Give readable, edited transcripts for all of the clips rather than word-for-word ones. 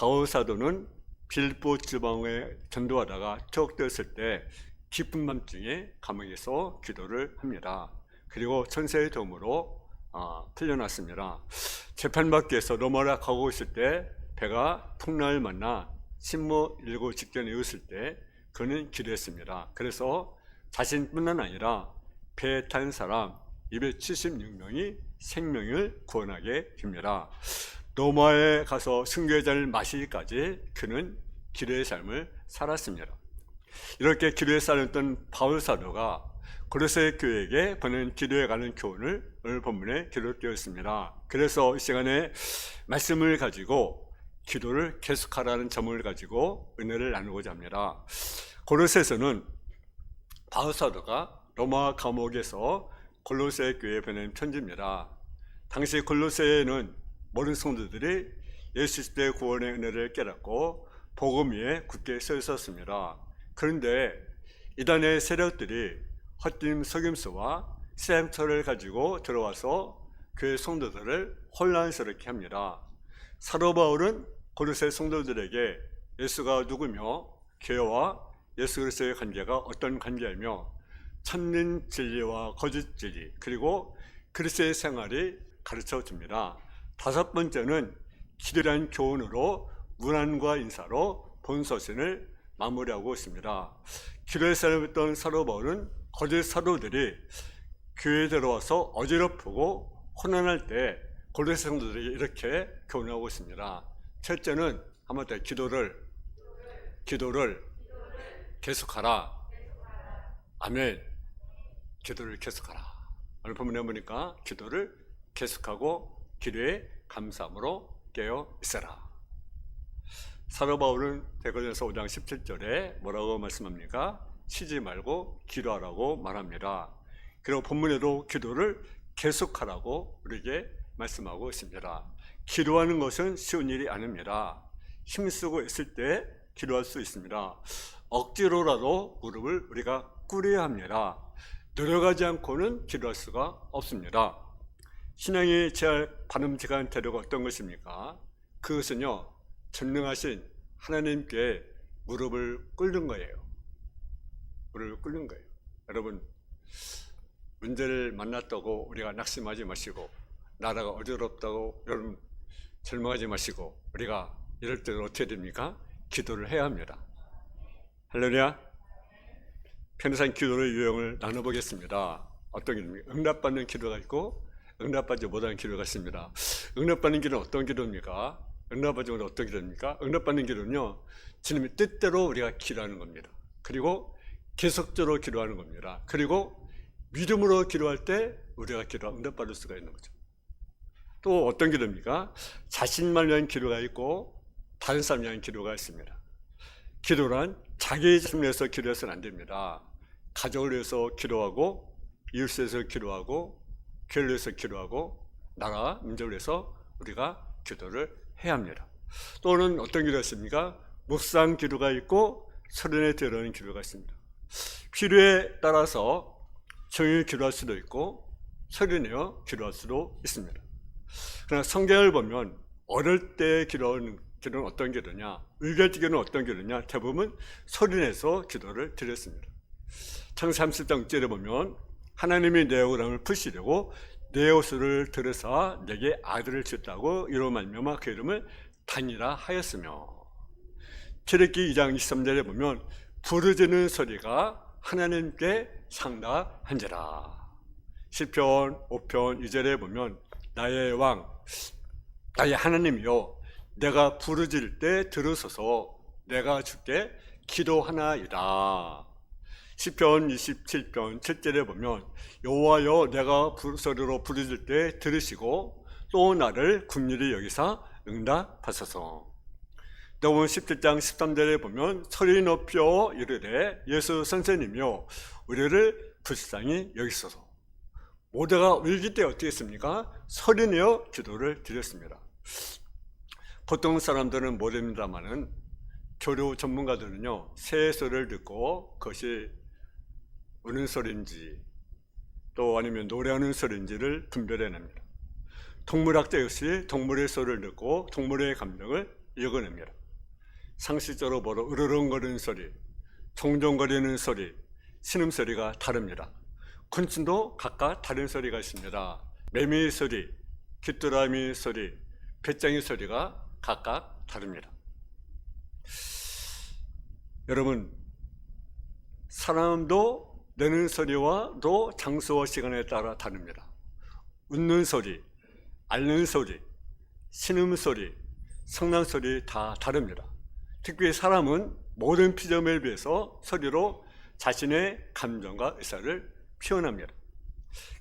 바울 사도는 빌보 지방에 전도하다가 투옥되었을 때 깊은 밤중에 감옥에서 기도를 합니다. 그리고 천사의 도움으로 풀려났습니다. 재판받기 위해서 로마로 가고 있을 때 배가 풍랑을 만나 침몰 일고 직전에 이었을 때 그는 기도했습니다. 그래서 자신뿐만 아니라 배에 탄 사람 276명이 생명을 구원하게 됩니다. 로마에 가서 순교의 잔을 마시기까지 그는 기도의 삶을 살았습니다. 이렇게 기도에 살았던 바울 사도가 고로새 교회에게 보낸 기도에 관한 교훈을 오늘 본문에 기록되어 있습니다. 그래서 이 시간에 말씀을 가지고 기도를 계속하라는 점을 가지고 은혜를 나누고자 합니다. 고로새서는 바울 사도가 로마 감옥에서 골로새 교회에 보낸 편지입니다. 당시 골로새에는 모든 성도들이 예수 그리스도의 구원의 은혜를 깨닫고 복음 위에 굳게 서 있었습니다. 그런데 이단의 세력들이 헛된 속임수와 시행처를 가지고 들어와서 교회 성도들을 혼란스럽게 합니다. 사도 바울은 고로새 성도들에게 예수가 누구며 교회와 예수 그리스도의 관계가 어떤 관계이며 참된 진리와 거짓 진리 그리고 그리스도의 생활이 가르쳐 줍니다. 다섯 번째는 기도란 교훈으로 문안과 인사로 본서신을 마무리하고 있습니다. 기도에 살았던 사도 바울은 거짓 사도들이 교회에 들어와서 어지럽고 혼란할 때 고로새 성도들이 이렇게 교훈하고 있습니다. 첫째는 한번 더 기도를 계속하라. 아멘. 기도를 계속하라. 오늘 본문에 보니까 기도를 계속하고 기도에 감사함으로 깨어 있어라. 사도 바울은 데살로니가서 5장 17절에 뭐라고 말씀합니까? 쉬지 말고 기도하라고 말합니다. 그리고 본문에도 기도를 계속하라고 우리에게 말씀하고 있습니다. 기도하는 것은 쉬운 일이 아닙니다. 힘쓰고 있을 때 기도할 수 있습니다. 억지로라도 무릎을 우리가 꿇어야 합니다. 노력하지 않고는 기도할 수가 없습니다. 신앙이 제일 바람직한 태도가 어떤 것입니까? 그것은요, 전능하신 하나님께 무릎을 꿇는 거예요. 무릎을 꿇는 거예요. 여러분, 문제를 만났다고 우리가 낙심하지 마시고, 나라가 어지럽다고 여러분 절망하지 마시고, 우리가 이럴 때는 어떻게 됩니까? 기도를 해야 합니다. 할렐루야. 편의상 기도의 유형을 나눠보겠습니다. 어떤 기도입니까? 응답받는 기도가 있고 응답받지 못하는 기도가 있습니다. 응답받는 기도는 어떤 기도입니까? 응답받지 못하는 어떤 기도입니까? 응답받는 기도는요, 주님의 뜻대로 우리가 기도하는 겁니다. 그리고 계속적으로 기도하는 겁니다. 그리고 믿음으로 기도할 때 우리가 기도가 응답받을 수가 있는 거죠. 또 어떤 기도입니까? 자신만 위한 기도가 있고 다른 사람을 위한 기도가 있습니다. 기도란 자기 자신을 위해서 기도해서는 안 됩니다. 가족을 위해서 기도하고, 이웃을 위해서 기도하고, 교회를 위해서 기도하고, 나라, 민족을 위해서 우리가 기도를 해야 합니다. 또는 어떤 기도가 있습니까? 묵상 기도가 있고 서른에 들어오는 기도가 있습니다. 필요에 따라서 조용히 기도할 수도 있고 서른에어 기도할 수도 있습니다. 그러나 성경을 보면 어릴 때 기도는 어떤 기도냐, 의결기도는 어떤 기도냐, 대부분 소리내서 기도를 드렸습니다. 창세기 30장 6절에 보면 하나님이 내 억울함을 푸시려고 내 옷을 들으사 내게 아들을 주었다고 이로 말미암아 그 이름을 단이라 하였으며, 출애굽기 2장 23절에 보면 부르짖는 소리가 하나님께 상달한지라. 시편 5편 2절에 보면 나의 왕, 나의 하나님이여, 내가 부르짖을 때 들으소서, 내가 주께 기도하나이다. 시편 27편 7절에 보면 여호와여, 내가 소리로 부르짖을 때 들으시고 또 나를 긍휼히 여기사 응답하소서. 누가복음 17장 13절에 보면 소리 높여 이르되 예수 선생님이여, 우리를 불쌍히 여기소서. 모두가 울기 때 어떻게 했습니까? 소리내어 기도를 드렸습니다. 보통 사람들은 모릅니다만은 교류 전문가들은요, 새 소리를 듣고 그것이 우는 소리인지 또 아니면 노래하는 소리인지를 분별해냅니다. 동물학자 역시 동물의 소리를 듣고 동물의 감정을 이어냅니다. 상식적으로 보러 으르렁거리는 소리, 종종거리는 소리, 신음소리가 다릅니다. 곤충도 각각 다른 소리가 있습니다. 매미 소리, 귀뚜라미 소리, 배짱이 소리가 각각 다릅니다. 여러분, 사람도 내는 소리와도 장소와 시간에 따라 다릅니다. 웃는 소리, 앓는 소리, 신음소리, 성난소리 다 다릅니다. 특히 사람은 모든 피조물에 비해서 소리로 자신의 감정과 의사를 표현합니다.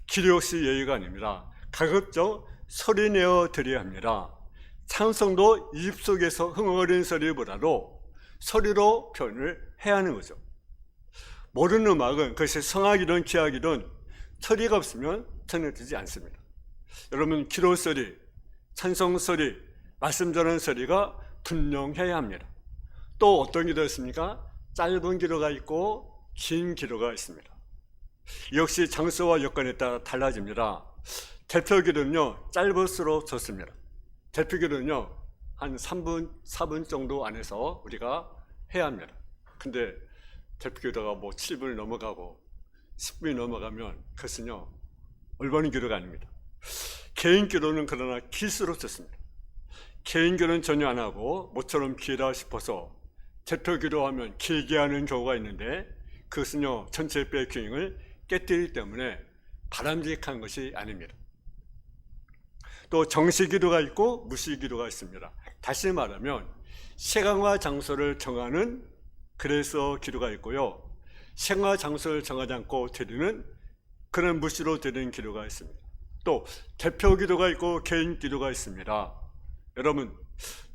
기류 없이 예의가 아닙니다. 가급적 소리내어 드려야 합니다. 찬송도 입속에서 흥얼거리는 소리보다도 소리로 표현을 해야 하는 거죠. 모르는 음악은 그것이 성악이든 기악이든 소리가 없으면 전해지지 않습니다. 여러분, 기도 소리, 찬송 소리, 말씀 전하는 소리가 분명해야 합니다. 또 어떤 기도가 있습니까? 짧은 기도가 있고 긴 기도가 있습니다. 역시 장소와 여건에 따라 달라집니다. 대표 기도는요, 짧을수록 좋습니다. 대표 기도는요, 한 3분, 4분 정도 안에서 우리가 해야 합니다. 근데 대표 기도가 뭐 7분을 넘어가고 10분이 넘어가면 그것은요, 올바른 기도가 아닙니다. 개인 기도는 그러나 길수록 좋습니다. 개인 기도는 전혀 안 하고 모처럼 길다 싶어서 대표 기도하면 길게 하는 경우가 있는데 그것은요, 전체 뼈의 균형을 깨뜨리기 때문에 바람직한 것이 아닙니다. 또 정시 기도가 있고 무시 기도가 있습니다. 다시 말하면 시간과 장소를 정하는 그래서 기도가 있고요, 시간과 장소를 정하지 않고 드리는 그런 무시로 드리는 기도가 있습니다. 또 대표 기도가 있고 개인 기도가 있습니다. 여러분,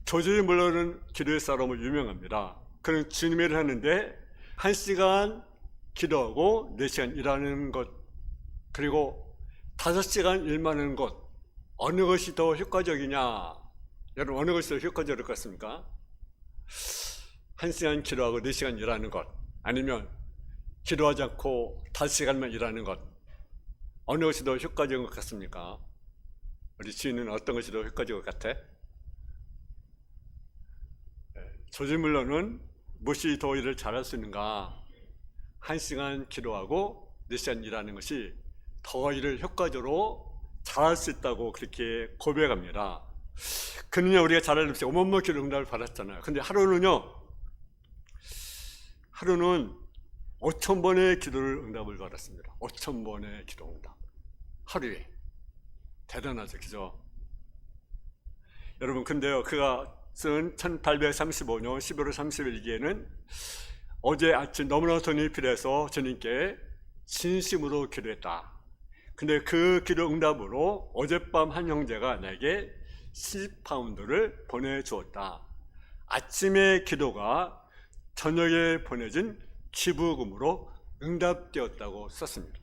조지 물러는 기도의 사람은 유명합니다. 그는 주님의 일을 하는데 1시간 기도하고 4시간 일하는 것, 그리고 5시간 일만 하는 것, 어느 것이 더 효과적이냐? 여러분, 어느 것이 더 효과적일 것 같습니까? 1시간 기도하고 4시간 일하는 것, 아니면 기도하지 않고 5시간만 일하는 것, 어느 것이 더 효과적인 것 같습니까? 우리 주인은 어떤 것이 더 효과적인 것 같아? 조지 물러는 무엇이 더 일을 잘할 수 있는가? 1시간 기도하고 4시간 일하는 것이 더 일을 효과적으로 잘할 수 있다고 그렇게 고백합니다. 그는요, 우리가 잘 알듯이 어머머 기도 응답을 받았잖아요. 근데 하루는 5,000번의 기도를 응답을 받았습니다. 5,000번의 기도 응답. 하루에. 대단하죠, 그죠? 여러분, 근데요, 그가 쓴 1835년 11월 30일기에는 어제 아침 너무나 돈이 필요해서 주님께 진심으로 기도했다. 근데 그 기도 응답으로 어젯밤 한 형제가 내게 10파운드를 보내주었다. 아침의 기도가 저녁에 보내진 기부금으로 응답되었다고 썼습니다.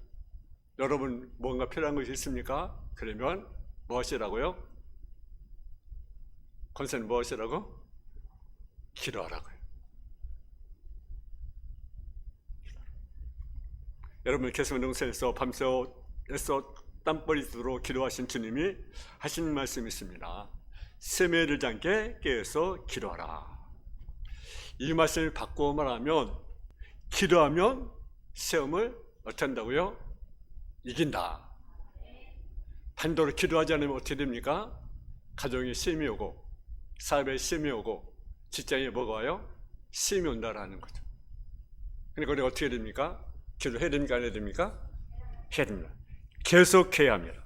여러분, 뭔가 필요한 것이 있습니까? 그러면 뭐 하시라고요? 권사님 뭐 하시라고? 기도하라고요. 여러분, 개성동산에서 밤새 애써 땀벌이 도록 기도하신 주님이 하신 말씀이 있습니다. 세매를 들지 않게 깨어서 기도하라. 이 말씀을 바꾸어 말하면 기도하면 시험을 어떻게 한다고요? 이긴다. 반대로 기도하지 않으면 어떻게 됩니까? 가정에 시험이 오고 사업에 시험이 오고 직장에 뭐가 와요? 시험이 온다라는 거죠. 그러니까 우리가 어떻게 됩니까? 기도해야 됩니까? 안 해야 됩니까? 해야 됩니다. 계속해야 합니다.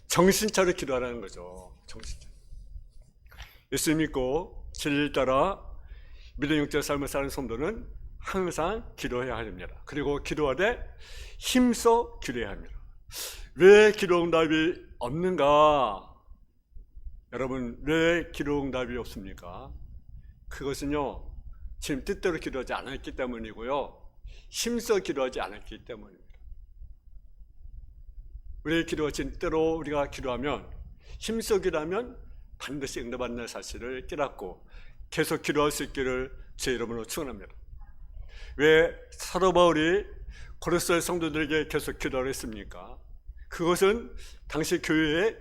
정신 차려 기도하라는 거죠. 정신 차려. 예수 믿고 진리를 따라 믿음 영적 삶을 사는 성도는 항상 기도해야 합니다. 그리고 기도하되 힘써 기도해야 합니다. 왜 기도 응답이 없는가? 여러분, 왜 기도 응답이 없습니까? 그것은요, 지금 뜻대로 기도하지 않았기 때문이고요, 힘써 기도하지 않았기 때문입니다. 우리의 기도가 진짜로 우리가 기도하면, 힘써 기도하면 반드시 응답받는 사실을 깨닫고 계속 기도할 수 있기를 제 이름으로 축원합니다. 왜 사도 바울이 고린도의 성도들에게 계속 기도를 했습니까? 그것은 당시 교회에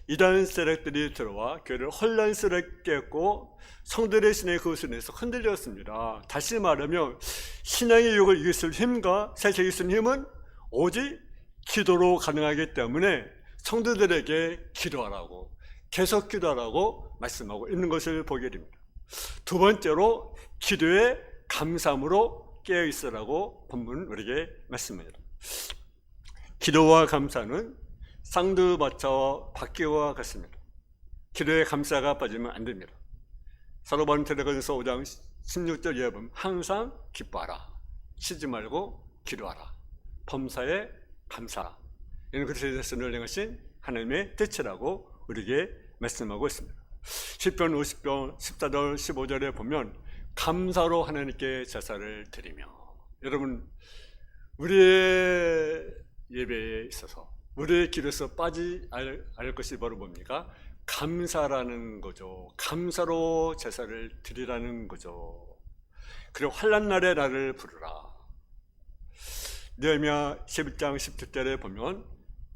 이단 세력들이 들어와 교회를 혼란스럽게 했고 성도들의 신의 그것을 인해서 흔들렸습니다. 다시 말하면 신앙의 유혹을 이길 수 있는 힘과 세상에 이길 수 있는 힘은 오직 기도로 가능하기 때문에 성도들에게 기도하라고, 계속 기도하라고 말씀하고 있는 것을 보게 됩니다. 두 번째로 기도에 감사함으로 깨어 있으라고 본문은 우리에게 말씀합니다. 기도와 감사는 쌍두마차와 바퀴와 같습니다. 기도에 감사가 빠지면 안 됩니다. 사도바울 데살로니가전서 5장 16절 이하에 보면 항상 기뻐하라, 쉬지 말고 기도하라, 범사에 감사하라, 이는 그리스도에 대해서 능하신 하나님의 뜻이라고 우리에게 말씀하고 있습니다. 시편 50편 14절 15절에 보면 감사로 하나님께 제사를 드리며, 여러분 우리의 예배에 있어서 우리의 길에서 빠지 않을 것이 바로 뭡니까? 감사라는 거죠. 감사로 제사를 드리라는 거죠. 그리고 환난날에 나를 부르라. 느헤미야 11장 17절에 보면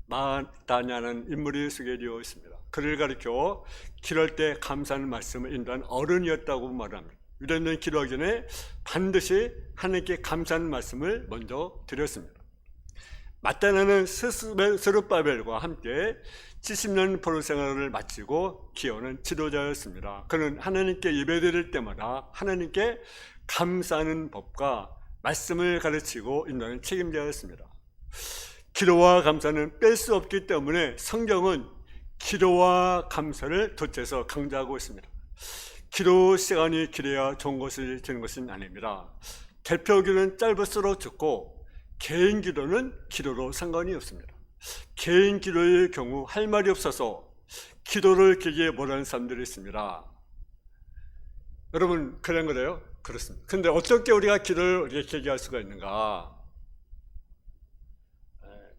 마다냐는 인물이 소개되어 있습니다. 그를 가리켜 기도할 때 감사하는 말씀을 인도한 어른이었다고 말합니다. 유대인들은 기도하기 전에 반드시 하나님께 감사하는 말씀을 먼저 드렸습니다. 마따냐는 스룹바벨과 함께 70년 포로 생활을 마치고 기여하는 지도자였습니다. 그는 하나님께 예배드릴 때마다 하나님께 감사하는 법과 말씀을 가르치고 인도하는 책임자였습니다. 기도와 감사는 뺄 수 없기 때문에 성경은 기도와 감사를 덧대서 강조하고 있습니다. 기도 시간이 길어야 좋은 것을 되는 것은 아닙니다. 대표 기도는 짧을수록 좋고 개인 기도는 기도로 상관이 없습니다. 개인 기도의 경우 할 말이 없어서 기도를 길게 못하는 사람들이 있습니다. 여러분 그런 거래요? 그렇습니다. 근데 어떻게 우리가 기도를 길게 할 수가 있는가?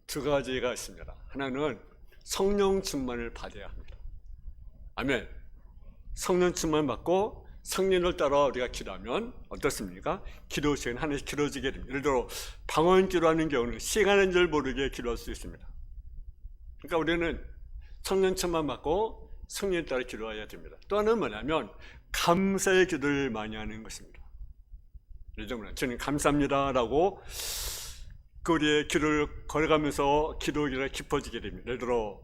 두 가지가 있습니다. 하나는 성령 충만을 받아야 합니다. 아멘. 성령 충만 받고 성령을 따라 우리가 기도하면 어떻습니까? 기도 시간 하나씩 길어지게 됩니다. 예를 들어 방언 기도하는 경우는 시간인 줄 모르게 기도할 수 있습니다. 그러니까 우리는 성령 충만 받고 성령을 따라 기도해야 됩니다. 또 하나는 뭐냐면 감사의 기도를 많이 하는 것입니다. 예를 들면 저는 감사합니다라고 우리의 기도를 걸어가면서 기도가 깊어지게 됩니다. 예를 들어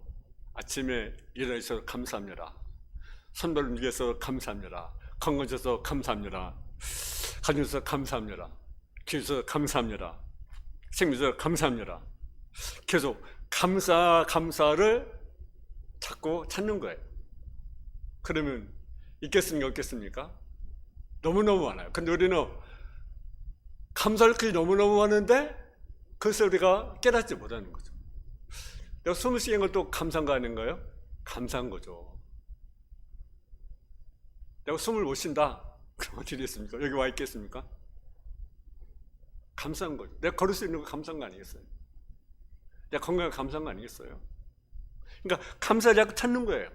아침에 일어나서 감사합니다. 선별을 위해서 감사합니다. 건강해서 감사합니다. 가정에서 감사합니다. 교회에서 감사합니다. 생명에서 감사합니다. 계속 감사를 자꾸 찾는 거예요. 그러면 있겠습니까? 없겠습니까? 너무너무 많아요. 근데 우리는 감사할 것이 너무너무 많은데 그것을 우리가 깨닫지 못하는 거죠. 내가 숨을 쉬는 것도 감사한 거 아닌가요? 감사한 거죠. 내가 숨을 못 쉰다. 그럼 어떻게 됐습니까? 여기 와 있겠습니까? 감사한 거죠. 내가 걸을 수 있는 거 감사한 거 아니겠어요? 내가 건강한 거 감사한 거 아니겠어요? 그러니까 감사를 자꾸 찾는 거예요.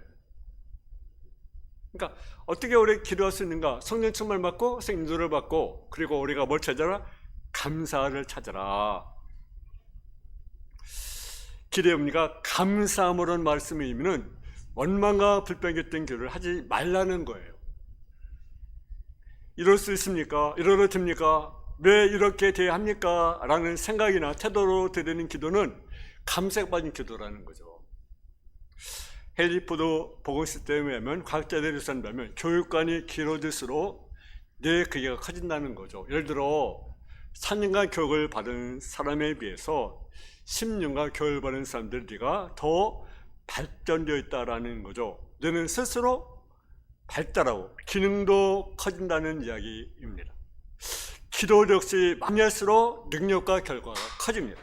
그러니까 어떻게 우리 기도할 수 있는가? 성령 충만을 받고 생인도를 받고 그리고 우리가 뭘 찾아라? 감사를 찾아라. 기도의 의미가 감사함으로는 말씀의 의미는 원망과 불평이 있던 기도를 하지 말라는 거예요. 이럴 수 있습니까? 이러도 됩니까? 왜 이렇게 돼야 합니까? 라는 생각이나 태도로 드리는 기도는 감사에 빠진 기도라는 거죠. 헨리 포드 복음 시스템에 하면 과학자들이 산다면 교육관이 길어질수록 내 크기가 커진다는 거죠. 예를 들어 4년간 교육을 받은 사람에 비해서 10년간 교육을 받은 사람들이 더 발전되어 있다는 거죠. 너는 스스로 발달하고 기능도 커진다는 이야기입니다. 기도 역시 많이 할수록 능력과 결과가 커집니다.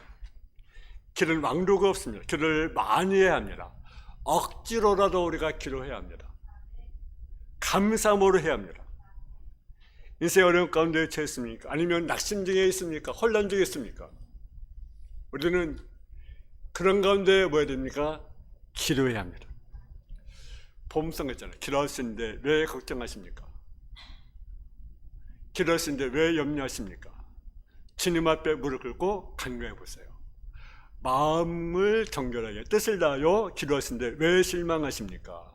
기도는 왕도가 없습니다. 기도를 많이 해야 합니다. 억지로라도 우리가 기도해야 합니다. 감사함으로 해야 합니다. 인생의 어려운 가운데 처했습니까? 아니면 낙심 중에 있습니까? 혼란 중에 있습니까? 우리는 그런 가운데 뭐 해야 됩니까? 기도해야 합니다. 보험성 있잖아요. 기도할 수 있는데 왜 걱정하십니까? 기도할 수 있는데 왜 염려하십니까? 주님 앞에 무릎 꿇고 간구해 보세요. 마음을 정결하게 뜻을 다하여 기도하시는데 왜 실망하십니까?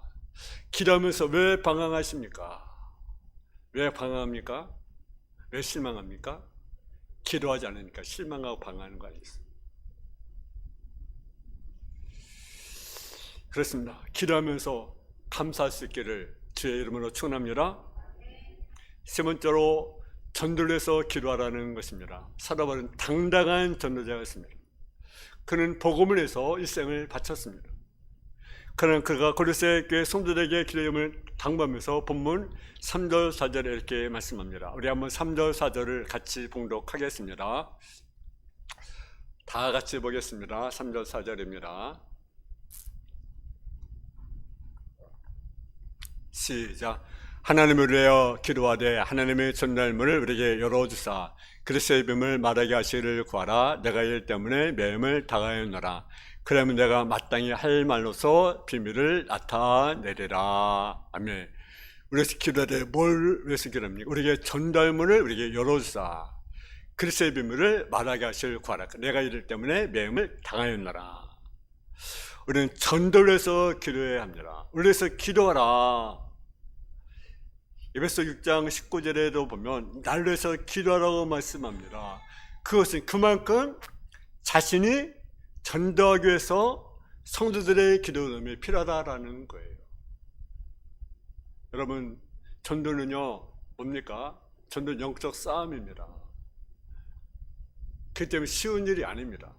기도하면서 왜 방황하십니까? 왜 방황합니까? 왜 실망합니까? 기도하지 않으니까 실망하고 방황하는 거 아니겠어요? 그렇습니다. 기도하면서 감사할 수 있기를 주의 이름으로 축원합니다. 세 번째로 전도해서 기도하라는 것입니다. 사도 바울은 당당한 전도자가 있습니다. 그는 복음을 해서 일생을 바쳤습니다. 그는 그가 고린도 교회 성도들에게 기도임을 당부하면서 본문 3절 4절에 이렇게 말씀합니다. 우리 한번 3절 4절을 같이 봉독하겠습니다. 다 같이 보겠습니다. 3절 4절입니다. 시작. 하나님을 위하여 기도하되 하나님의 전달문을 우리에게 열어주사 그리스도의 뱀을 말하게 하시기를 구하라. 내가 일 때문에 매임을 당하였노라. 그러면 내가 마땅히 할 말로서 비밀을 나타내리라. 아멘. 우리에서 기도하되 뭘 위해서 기도합니까? 우리에게 전달문을 우리에게 열어주사 그리스도의 비밀을 말하게 하시기를 구하라. 내가 일 때문에 매임을 당하였노라. 우리는 전도를 해서 기도해야 합니다. 우리에서 기도하라. 에베소 6장 19절에도 보면 날로 해서 기도하라고 말씀합니다. 그것은 그만큼 자신이 전도하기 위해서 성도들의 기도함이 필요하다라는 거예요. 여러분, 전도는요 뭡니까? 전도는 영적 싸움입니다. 그렇기 때문에 쉬운 일이 아닙니다.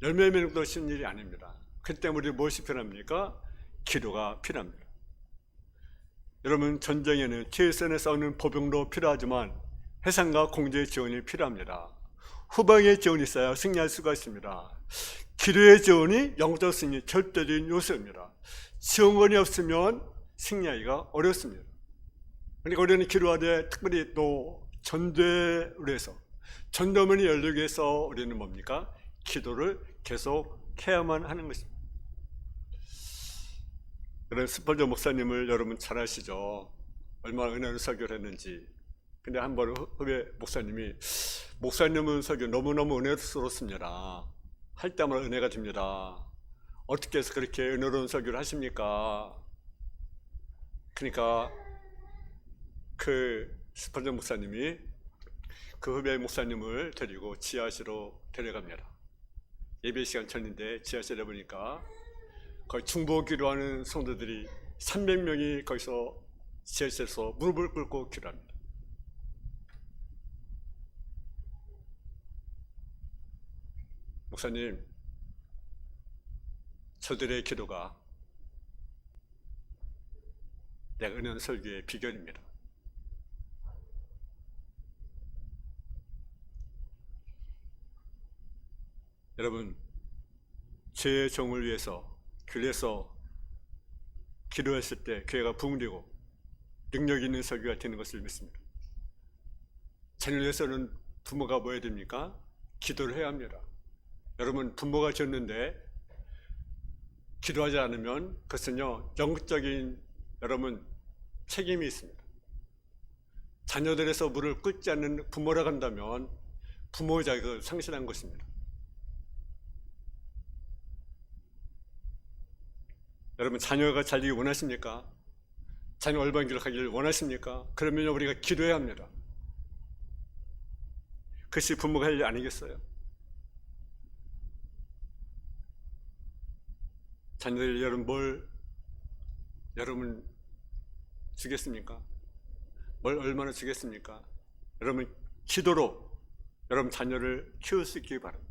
열매 맺는 것도 쉬운 일이 아닙니다. 그렇기 때문에 우리 무엇이 필요합니까? 기도가 필요합니다. 여러분, 전쟁에는 뒤에선에 싸우는 보병도 필요하지만 해상과 공제의 지원이 필요합니다. 후방의 지원이 있어야 승리할 수가 있습니다. 기도의 지원이 영적 승리 절대적인 요소입니다. 지원권이 없으면 승리하기가 어렵습니다. 그러니까 우리는 기도하되 특별히 또 전도를 위해서 전도문이 열리기 위해서 우리는 뭡니까? 기도를 계속 해야만 하는 것입니다. 그런 스펄전 목사님을 여러분 잘 아시죠? 얼마나 은혜로 설교를 했는지. 근데 한 번 후배 목사님이 목사님은 설교 너무너무 은혜스럽습니다. 할 때마다 은혜가 됩니다. 어떻게 해서 그렇게 은혜로운 설교를 하십니까? 그러니까 그 스펄전 목사님이 그 후배 목사님을 데리고 지하실로 데려갑니다. 예배 시간 전인데 지하실에 보니까 거의 중보 기도하는 성도들이 300명이 거기서 지하실에서 무릎을 꿇고 기도합니다. 목사님, 저들의 기도가 내가 은혜한 설교의 비결입니다. 여러분, 죄의 정을 위해서 교회에서 기도했을 때 교회가 부흥되고 능력 있는 설교가 되는 것을 믿습니다. 자녀를 위해서는 부모가 뭐 해야 됩니까? 기도를 해야 합니다. 여러분, 부모가 지었는데 기도하지 않으면 그것은요 영적인 여러분 책임이 있습니다. 자녀들에서 물을 끓지 않는 부모라고 한다면 부모의 자격을 상실한 것입니다. 여러분, 자녀가 잘 되길 원하십니까? 자녀 올바른 길을 가기를 원하십니까? 그러면 우리가 기도해야 합니다. 그것이 부모가 할 일 아니겠어요? 자녀들 여러분 주겠습니까? 뭘 얼마나 주겠습니까? 여러분 기도로 여러분 자녀를 키울 수 있기 바랍니다.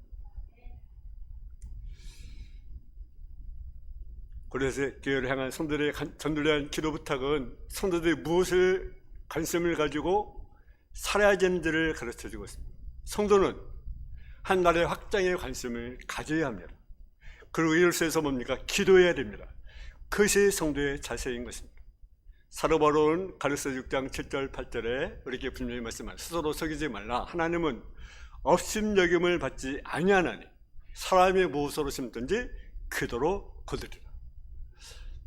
그래서 교회를 향한 성도들의 전도를 위한 기도 부탁은 성도들이 무엇을 관심을 가지고 살아야 되는지를 가르쳐주고 있습니다. 성도는 한 나라의 확장에 관심을 가져야 합니다. 그리고 이것에서 뭡니까? 기도해야 됩니다. 그것이 성도의 자세인 것입니다. 사도 바울은 가르쳐 6장 7절 8절에 이렇게 분명히 말씀합니다. 스스로 속이지 말라. 하나님은 업심여김을 받지 아니하나니 사람이 무엇으로 심든지 기도로 거두리라.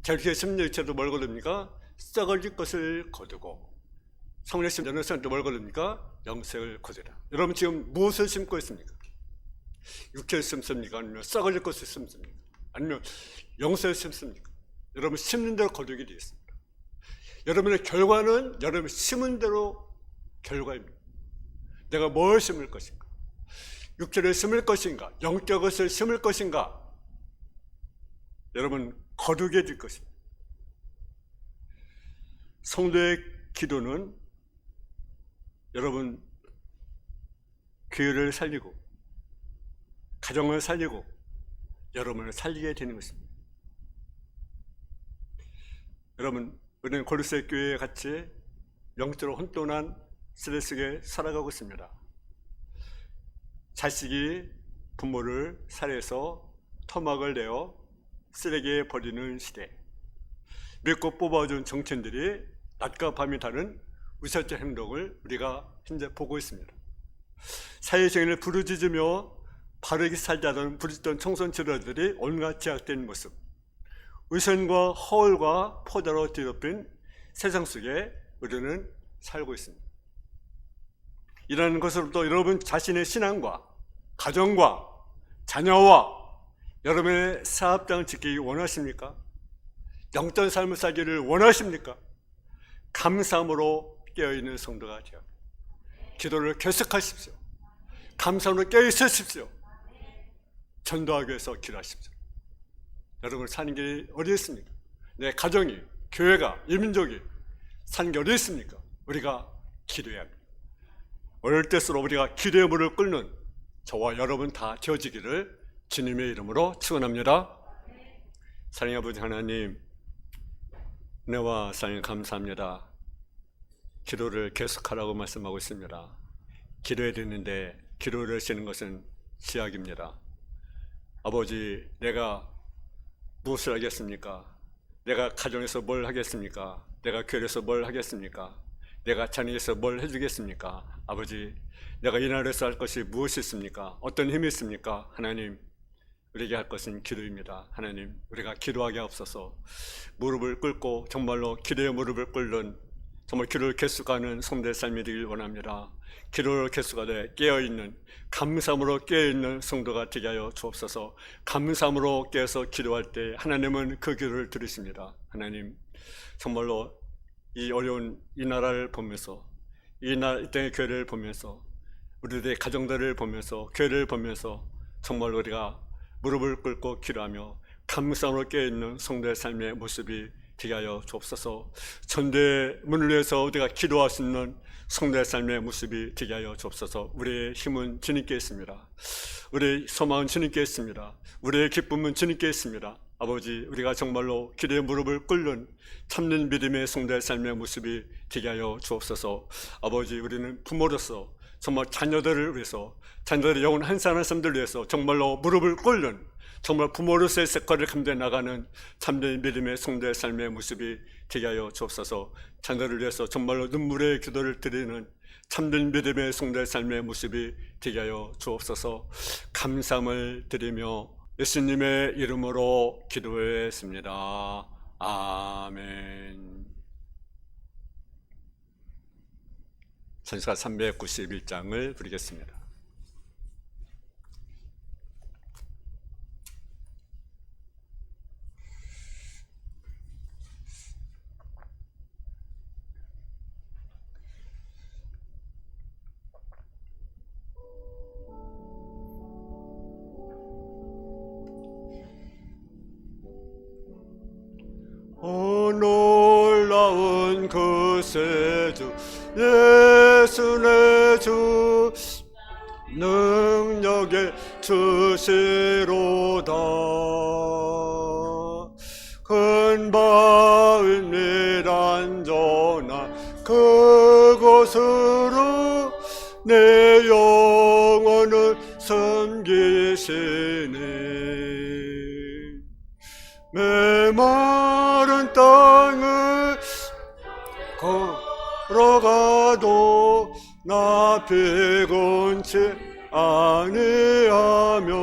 저렇게 심령체도 뭘 거둡니까? 썩어질 것을 거두고 성령심 연회선도 뭘 거둡니까? 영생을 거두라. 여러분 지금 무엇을 심고 있습니까? 육체를 심습니까? 아니면 썩어질 것을 심습니까? 아니면 영생을 심습니까? 여러분 심는 대로 거두게 되어 있습니다. 여러분의 결과는 여러분이 심은 대로 결과입니다. 내가 뭘 심을 것인가? 육체를 심을 것인가? 영적 것을 심을 것인가? 여러분 거두게 될 것입니다. 성도의 기도는 여러분 교회를 살리고 가정을 살리고 여러분을 살리게 되는 것입니다. 여러분 우리는 고로새 교회에 같이 영적으로 혼돈한 시대 속에 살아가고 있습니다. 자식이 부모를 살해해서 토막을 내어 쓰레기에 버리는 시대, 믿고 뽑아준 정치인들이 낮과 밤이 다른 우설적 행동을 우리가 현재 보고 있습니다. 사회정의를 부르짖으며 바르게 살자던 부르짖던 청소년 지도자들이 온갖 제약된 모습, 의선과 허울과 포자로 뒤덮인 세상 속에 우리는 살고 있습니다. 이러한 것으로부터 여러분 자신의 신앙과 가정과 자녀와 여러분의 사업장을 지키기 원하십니까? 영적 삶을 살기를 원하십니까? 감사함으로 깨어있는 성도가 되어 기도를 계속하십시오. 감사함으로 깨어있으십시오. 전도하기 위해서 기도하십시오. 여러분 사는 길이 어디 있습니까? 내 가정이, 교회가, 이 민족이 사는 게 어디 있습니까? 우리가 기도해야 합니다. 어릴 때수록 우리가 기도의 물을 끓는 저와 여러분 다 되어지기를 주님의 이름으로 축원합니다. 사랑의 아버지 하나님, 은혜와 사랑에 감사합니다. 기도를 계속하라고 말씀하고 있습니다. 기도해야 되는데 기도를 하시는 것은 지약입니다. 아버지, 내가 무엇을 하겠습니까? 내가 가정에서 뭘 하겠습니까? 내가 교회에서 뭘 하겠습니까? 내가 자녀에서 뭘 해주겠습니까? 아버지, 내가 이 나라에서 할 것이 무엇이 있습니까? 어떤 힘이 있습니까? 하나님, 우리에게 할 것은 기도입니다. 하나님, 우리가 기도하게 하옵소서. 무릎을 꿇고 정말로 기도의 무릎을 꿇는 정말 기도를 계속하는 성도의 삶이 되길 원합니다. 기도를 계속하되 깨어있는, 감사함으로 깨어있는 성도가 되게 하여 주옵소서. 감사함으로 깨어서 기도할 때 하나님은 그 기도를 들으십니다. 하나님, 정말로 이 어려운 이 나라를 보면서, 이 땅의 교회를 보면서, 우리들의 가정들을 보면서, 교회를 보면서 정말로 우리가 무릎을 꿇고 기도하며 감사함으로 깨어있는 성도의 삶의 모습이 되게 하여 주옵소서. 전도의 문을 위해서 우리가 기도할 수 있는 성도의 삶의 모습이 되게 하여 주옵소서. 우리의 힘은 주님께 있습니다. 우리의 소망은 주님께 있습니다. 우리의 기쁨은 주님께 있습니다. 아버지, 우리가 정말로 기도의 무릎을 꿇는 참는 믿음의 성도의 삶의 모습이 되게 하여 주옵소서. 아버지, 우리는 부모로서 정말 자녀들을 위해서, 자녀들의 영혼 한 사람 한 사람들을 위해서 정말로 무릎을 꿇는, 정말 부모로서의 색깔을 감당해 나가는 참된 믿음의 성도의 삶의 모습이 되게 하여 주옵소서. 자녀를 위해서 정말로 눈물의 기도를 드리는 참된 믿음의 성도의 삶의 모습이 되게 하여 주옵소서. 감사함을 드리며 예수님의 이름으로 기도했습니다. 아멘. 찬송가 391장을 부르겠습니다. 놀라운 그 세주 예수 내 주 능력의 주시로다. 큰 바위 밑 안전한 그곳으로 내 영혼을 섬기시니 메마른 땅을 걸어가도 나 피곤치 아니하며